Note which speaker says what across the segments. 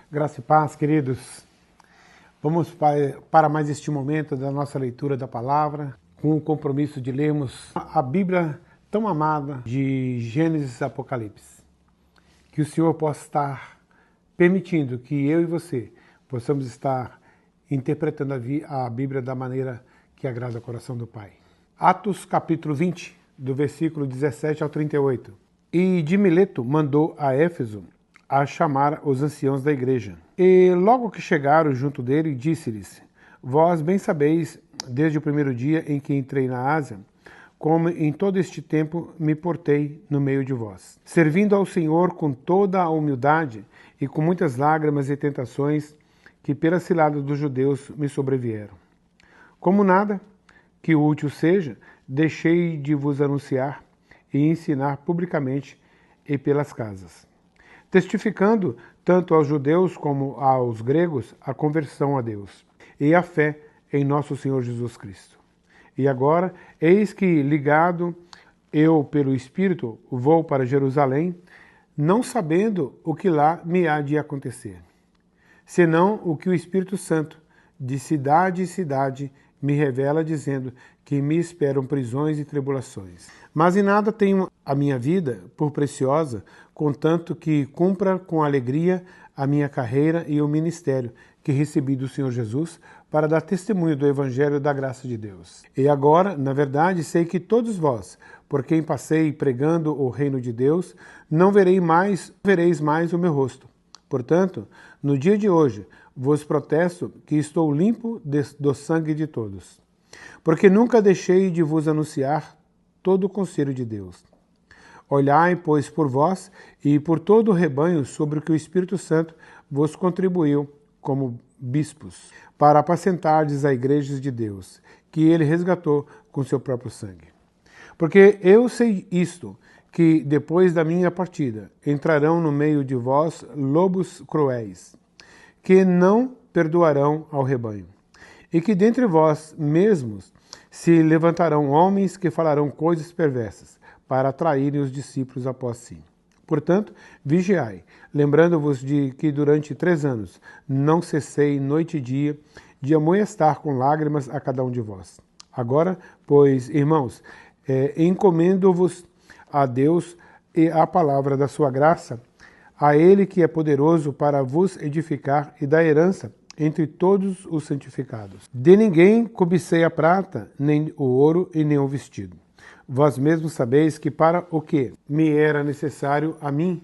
Speaker 1: Graça e paz, queridos. Vamos para mais este momento da nossa leitura da palavra, com o compromisso de lermos a Bíblia tão amada de Gênesis e Apocalipse. Que o Senhor possa estar permitindo que eu e você possamos estar interpretando a Bíblia da maneira que agrada ao coração do Pai. Atos capítulo 20, do versículo 17 ao 38. E de Mileto mandou a Éfeso a chamar os anciãos da igreja. E logo que chegaram junto dele, disse-lhes: Vós bem sabeis, desde o primeiro dia em que entrei na Ásia, como em todo este tempo me portei no meio de vós, servindo ao Senhor com toda a humildade e com muitas lágrimas e tentações que pelas ciladas dos judeus me sobrevieram. Como nada que útil seja, deixei de vos anunciar e ensinar publicamente e pelas casas, testificando tanto aos judeus como aos gregos a conversão a Deus e a fé em nosso Senhor Jesus Cristo. E agora, eis que, ligado eu pelo Espírito, vou para Jerusalém, não sabendo o que lá me há de acontecer, senão o que o Espírito Santo, de cidade em cidade, me revela, dizendo que me esperam prisões e tribulações. Mas em nada tenho a minha vida por preciosa, contanto que cumpra com alegria a minha carreira e o ministério que recebi do Senhor Jesus para dar testemunho do Evangelho da graça de Deus. E agora, na verdade, sei que todos vós, por quem passei pregando o reino de Deus, não vereis mais o meu rosto. Portanto, no dia de hoje, vos protesto que estou limpo do sangue de todos, porque nunca deixei de vos anunciar todo o conselho de Deus. Olhai, pois, por vós e por todo o rebanho sobre o que o Espírito Santo vos contribuiu como bispos, para apacentardes a igreja de Deus, que ele resgatou com seu próprio sangue. Porque eu sei isto, que depois da minha partida entrarão no meio de vós lobos cruéis, que não perdoarão ao rebanho, e que dentre vós mesmos se levantarão homens que falarão coisas perversas, para atraírem os discípulos após si. Portanto, vigiai, lembrando-vos de que durante 3 anos não cessei noite e dia de amoestar com lágrimas a cada um de vós. Agora, pois, irmãos, encomendo-vos a Deus e à palavra da sua graça, a Ele que é poderoso para vos edificar e dar herança entre todos os santificados. De ninguém cobicei a prata, nem o ouro e nem o vestido. Vós mesmos sabeis que para o que me era necessário a mim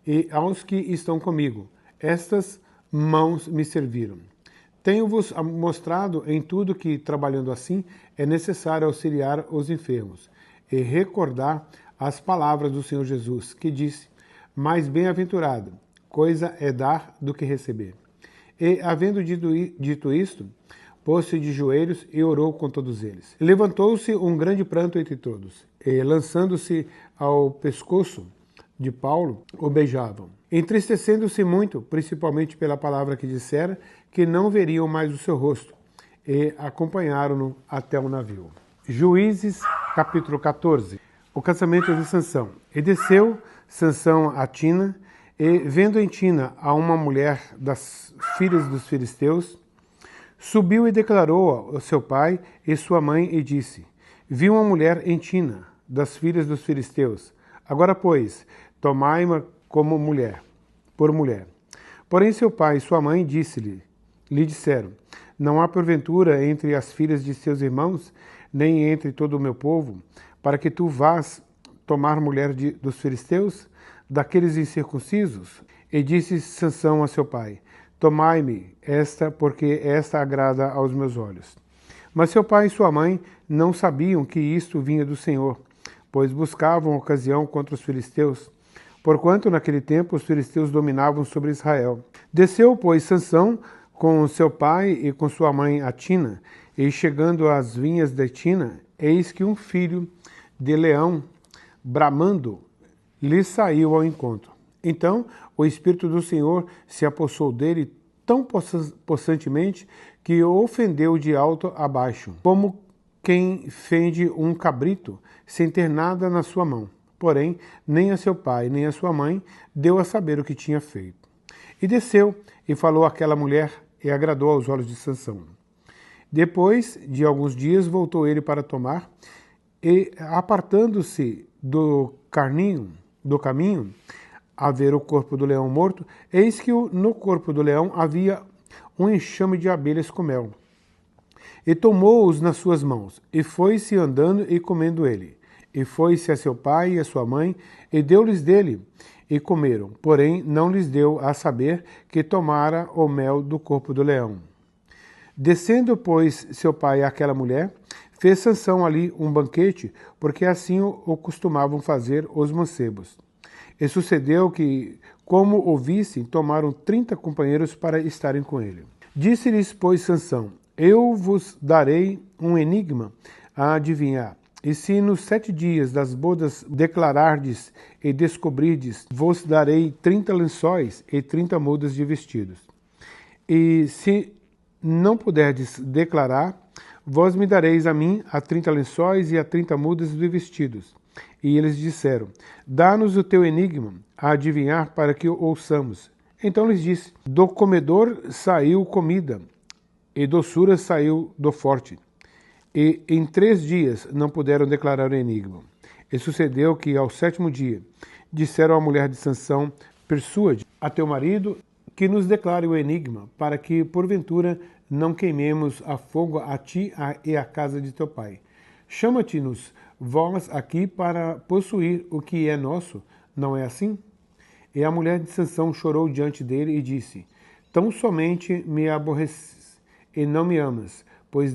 Speaker 1: e aos que estão comigo, estas mãos me serviram. Tenho-vos mostrado em tudo que, trabalhando assim, é necessário auxiliar os enfermos e recordar as palavras do Senhor Jesus, que disse: mais bem-aventurado, coisa é dar do que receber. E, havendo dito isto, pôs-se de joelhos e orou com todos eles. Levantou-se um grande pranto entre todos, e, lançando-se ao pescoço de Paulo, o beijavam, entristecendo-se muito, principalmente pela palavra que dissera, que não veriam mais o seu rosto, e acompanharam-no até o navio. Juízes, capítulo 14. O casamento de Sansão. E desceu Sansão a Tina, e vendo em Tina a uma mulher das filhas dos filisteus, subiu e declarou ao seu pai e sua mãe e disse: vi uma mulher em Tina, das filhas dos filisteus. Agora, pois, tomai-ma como mulher, por mulher. Porém seu pai e sua mãe lhe disseram: não há porventura entre as filhas de seus irmãos, nem entre todo o meu povo, para que tu vás tomar mulher dos filisteus, daqueles incircuncisos? E disse Sansão a seu pai: tomai-me esta, porque esta agrada aos meus olhos. Mas seu pai e sua mãe não sabiam que isto vinha do Senhor, pois buscavam ocasião contra os filisteus, porquanto naquele tempo os filisteus dominavam sobre Israel. Desceu, pois, Sansão com seu pai e com sua mãe a Tina, e chegando às vinhas de Tina, eis que um filho de leão, bramando, lhe saiu ao encontro. Então o Espírito do Senhor se apossou dele tão possantemente que o ofendeu de alto a baixo, como quem fende um cabrito sem ter nada na sua mão. Porém, nem a seu pai, nem a sua mãe deu a saber o que tinha feito. E desceu e falou àquela mulher e agradou aos olhos de Sansão. Depois de alguns dias voltou ele para tomar e, apartando-se do caminho, a ver o corpo do leão morto, eis que no corpo do leão havia um enxame de abelhas com mel. E tomou-os nas suas mãos, e foi-se andando e comendo ele. E foi-se a seu pai e a sua mãe, e deu-lhes dele, e comeram. Porém, não lhes deu a saber que tomara o mel do corpo do leão. Descendo, pois, seu pai àquela mulher, fez Sansão ali um banquete, porque assim o costumavam fazer os mancebos. E sucedeu que, como o vissem, tomaram 30 companheiros para estarem com ele. Disse-lhes, pois, Sansão: eu vos darei um enigma a adivinhar. E se nos 7 dias das bodas declarardes e descobrirdes, vos darei 30 lençóis e 30 mudas de vestidos. E se não puderdes declarar, vós me dareis a mim a 30 lençóis e a 30 mudas de vestidos. E eles disseram: dá-nos o teu enigma a adivinhar para que o ouçamos. Então lhes disse: do comedor saiu comida, e doçura saiu do forte. E em 3 dias não puderam declarar o enigma. E sucedeu que, ao 7º dia, disseram à mulher de Sansão: persuade a teu marido que nos declare o enigma, para que, porventura, não queimemos a fogo a ti e à casa de teu pai. Chama-te-nos vós aqui para possuir o que é nosso, não é assim? E a mulher de Sansão chorou diante dele e disse: tão somente me aborreces e não me amas, pois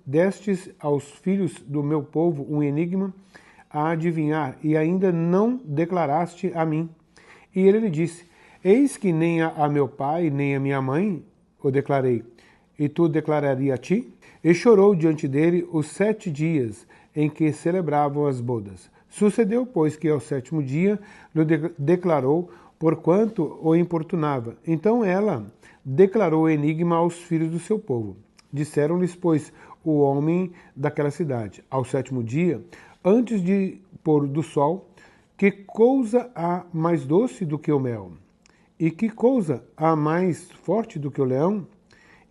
Speaker 1: destes aos filhos do meu povo um enigma a adivinhar, e ainda não declaraste a mim. E ele lhe disse: eis que nem a meu pai, nem a minha mãe o declarei, e tu declararia a ti? E chorou diante dele os 7 dias em que celebravam as bodas. Sucedeu, pois, que ao 7º dia lhe declarou, porquanto o importunava. Então ela declarou o enigma aos filhos do seu povo. Disseram-lhes, pois, o homem daquela cidade, ao 7º dia, antes de pôr do sol: que coisa há mais doce do que o mel? E que coisa há mais forte do que o leão?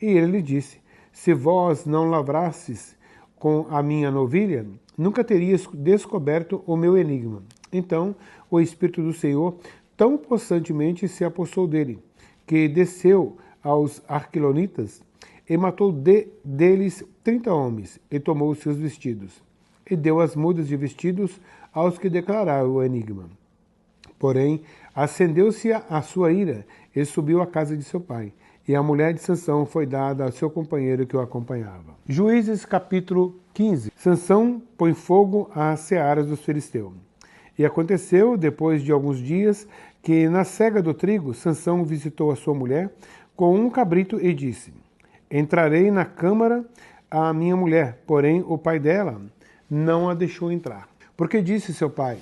Speaker 1: E ele lhe disse: se vós não lavrasses com a minha novilha, nunca terias descoberto o meu enigma. Então o Espírito do Senhor tão possantemente se apossou dele, que desceu aos Arquilonitas e matou deles 30 homens, e tomou os seus vestidos, e deu as mudas de vestidos aos que declararam o enigma. Porém, acendeu-se a sua ira, e subiu à casa de seu pai, e a mulher de Sansão foi dada ao seu companheiro que o acompanhava. Juízes capítulo 15. Sansão põe fogo às searas dos filisteus. E aconteceu, depois de alguns dias, que na cega do trigo, Sansão visitou a sua mulher com um cabrito e disse: entrarei na câmara a minha mulher, porém o pai dela não a deixou entrar. Porque disse seu pai: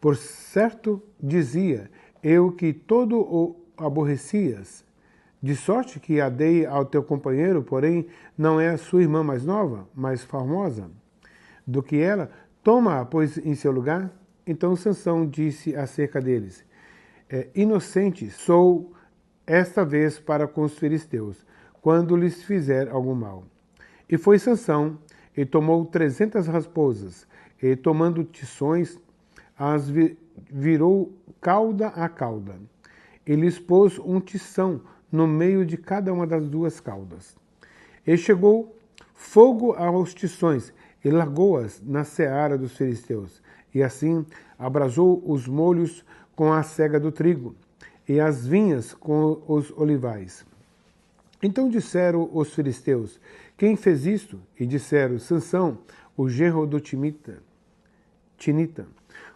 Speaker 1: por certo dizia eu que todo o aborrecias, de sorte que a dei ao teu companheiro, porém não é a sua irmã mais nova, mais formosa do que ela, toma-a, pois, em seu lugar. Então Sansão disse acerca deles: inocente sou esta vez para com os filisteus, quando lhes fizer algum mal. E foi Sansão, e tomou 300 raposas, e tomando tições, as virou cauda a cauda, e lhes pôs um tição no meio de cada uma das 2 caudas. E chegou fogo aos tições, e largou-as na seara dos filisteus, e assim abrasou os molhos com a cega do trigo, e as vinhas com os olivais. Então disseram os filisteus: quem fez isto? E disseram: Sansão, o genro do Tinita,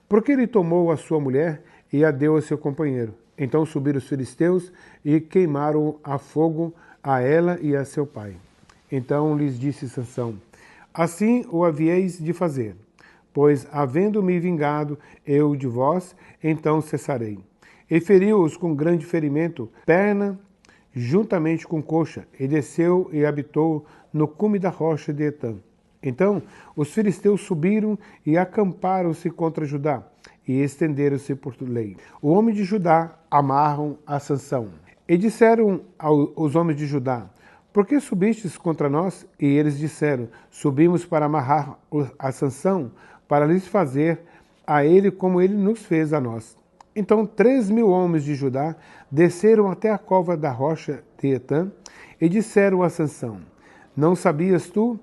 Speaker 1: porque ele tomou a sua mulher e a deu a seu companheiro. Então subiram os filisteus e queimaram a fogo a ela e a seu pai. Então lhes disse Sansão: assim o havieis de fazer, pois, havendo-me vingado eu de vós, então cessarei. E feriu-os com grande ferimento, perna, juntamente com coxa, e desceu e habitou no cume da rocha de Etã. Então os filisteus subiram e acamparam-se contra Judá, e estenderam-se por lei. O homem de Judá amarram a Sansão, E disseram os homens de Judá: por que subistes contra nós? E eles disseram: subimos para amarrar a Sansão, para lhes fazer a ele como ele nos fez a nós. Então 3.000 homens de Judá desceram até a cova da rocha de Etã e disseram a Sansão: não sabias tu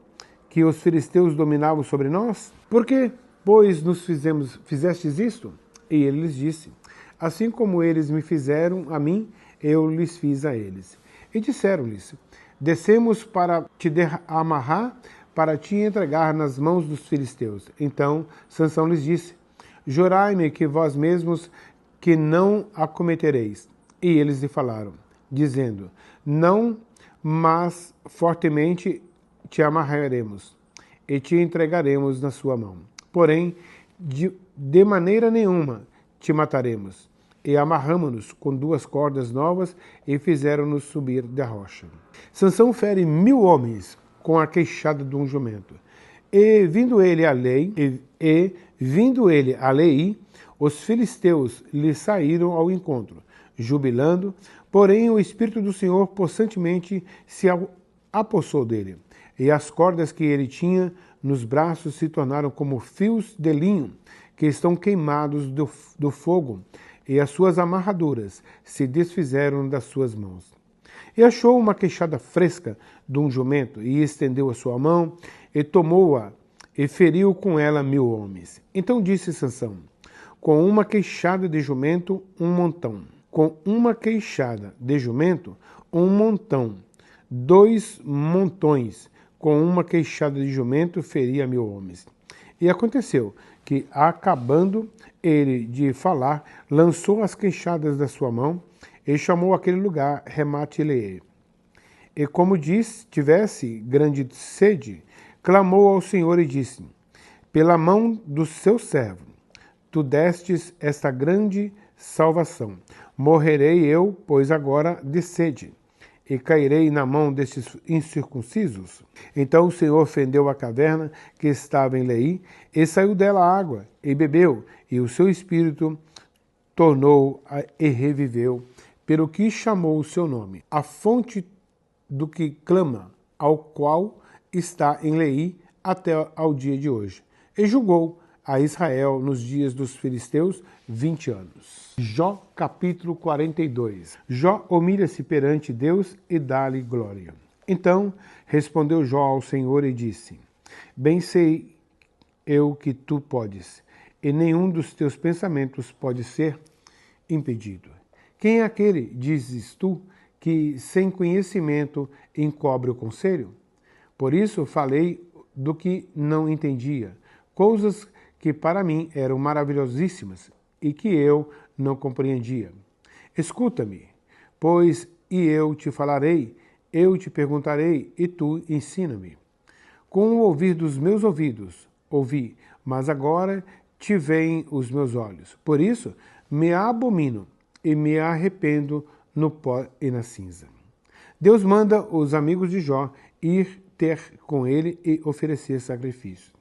Speaker 1: que os filisteus dominavam sobre nós? Por que, pois, fizestes isto? E ele lhes disse: assim como eles me fizeram a mim, eu lhes fiz a eles. E disseram-lhes: descemos para te amarrar, para te entregar nas mãos dos filisteus. Então Sansão lhes disse: jurai-me que vós mesmos que não a cometereis. E eles lhe falaram, dizendo: não, mas fortemente te amarraremos e te entregaremos na sua mão. Porém, de maneira nenhuma te mataremos. E amarramo-nos com 2 cordas novas e fizeram-nos subir da rocha. Sansão fere 1.000 homens com a queixada de um jumento. E vindo ele a Leí, os filisteus lhe saíram ao encontro, jubilando, porém o Espírito do Senhor possantemente se apossou dele, e as cordas que ele tinha nos braços se tornaram como fios de linho que estão queimados do fogo, e as suas amarraduras se desfizeram das suas mãos. E achou uma queixada fresca de um jumento, e estendeu a sua mão, e tomou-a, e feriu com ela 1.000 homens. Então disse Sansão: com uma queixada de jumento, um montão. Com uma queixada de jumento, um montão. 2 montões. Com uma queixada de jumento, feria 1.000 homens. E aconteceu que, acabando ele de falar, lançou as queixadas da sua mão e chamou aquele lugar Remate-Leê. E como tivesse grande sede, clamou ao Senhor e disse: pela mão do seu servo, tu destes esta grande salvação. Morrerei eu, pois agora de sede, e cairei na mão destes incircuncisos. Então o Senhor fendeu a caverna que estava em Leí, e saiu dela água, e bebeu, e o seu espírito tornou e reviveu, pelo que chamou o seu nome, a fonte do que clama, ao qual está em Leí até ao dia de hoje. E julgou a Israel nos dias dos filisteus 20 anos. Jó capítulo 42. Jó humilha-se perante Deus e dá-lhe glória. Então respondeu Jó ao Senhor e disse: bem sei eu que tu podes, e nenhum dos teus pensamentos pode ser impedido. Quem é aquele, dizes tu, que sem conhecimento encobre o conselho? Por isso falei do que não entendia, coisas que para mim eram maravilhosíssimas e que eu não compreendia. Escuta-me, pois, e eu te falarei, eu te perguntarei, e tu ensina-me. Com o ouvir dos meus ouvidos, ouvi, mas agora te veem os meus olhos. Por isso, me abomino e me arrependo no pó e na cinza. Deus manda os amigos de Jó ir ter com ele e oferecer sacrifício.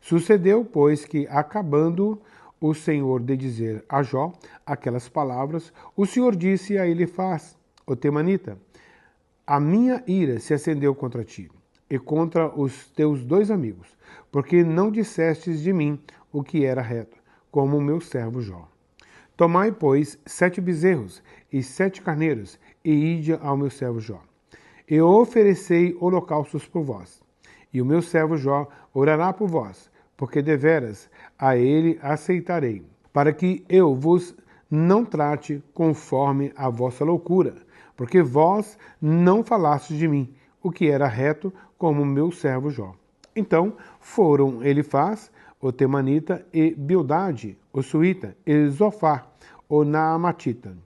Speaker 1: Sucedeu, pois, que, acabando o Senhor de dizer a Jó aquelas palavras, o Senhor disse a Elifaz, o temanita: a minha ira se acendeu contra ti e contra os teus 2 amigos, porque não dissestes de mim o que era reto, como o meu servo Jó. Tomai, pois, 7 bezerros e 7 carneiros, e ide ao meu servo Jó. E oferecei holocaustos por vós, e o meu servo Jó orará por vós, porque deveras a ele aceitarei, para que eu vos não trate conforme a vossa loucura, porque vós não falastes de mim o que era reto, como o meu servo Jó. Então foram Elifaz, o temanita, e Bildade, o suíta, e Zofar, o naamatita,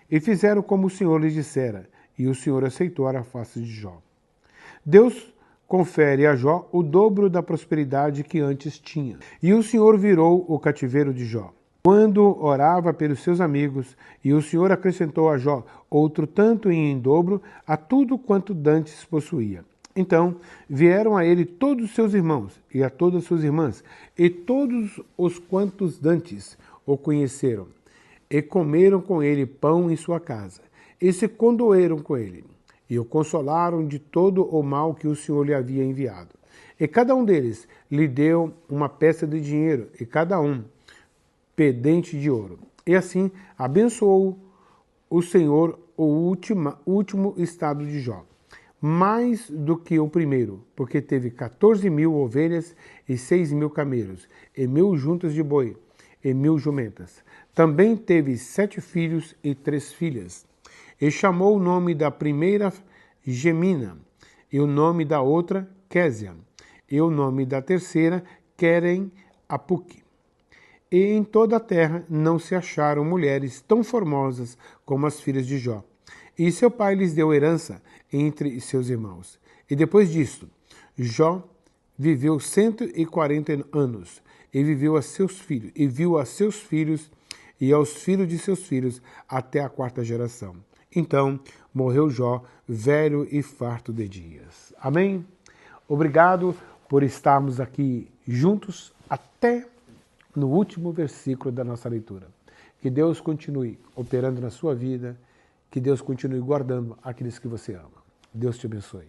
Speaker 1: e fizeram como o Senhor lhes dissera, e o Senhor aceitou a face de Jó. Deus confere a Jó o dobro da prosperidade que antes tinha, e o Senhor virou o cativeiro de Jó, quando orava pelos seus amigos, e o Senhor acrescentou a Jó outro tanto e em dobro a tudo quanto dantes possuía. Então vieram a ele todos os seus irmãos, e a todas as suas irmãs, e todos os quantos dantes o conheceram, e comeram com ele pão em sua casa, e se condoeram com ele, e o consolaram de todo o mal que o Senhor lhe havia enviado. E cada um deles lhe deu uma peça de dinheiro, e cada um pendente de ouro. E assim abençoou o Senhor o último estado de Jó, mais do que o primeiro, porque teve 14.000 ovelhas e 6.000 camelos, e 1.000 juntas de boi, e 1.000 jumentas. Também teve 7 filhos e 3 filhas. E chamou o nome da primeira Gemina, e o nome da outra Késia, e o nome da terceira Querem Apuque. E em toda a terra não se acharam mulheres tão formosas como as filhas de Jó. E seu pai lhes deu herança entre seus irmãos. E depois disto, Jó viveu 140 anos, e viveu a seus filhos, e viu a seus filhos e aos filhos de seus filhos até a 4ª geração. Então morreu Jó, velho e farto de dias. Amém? Obrigado por estarmos aqui juntos até no último versículo da nossa leitura. Que Deus continue operando na sua vida, que Deus continue guardando aqueles que você ama. Deus te abençoe.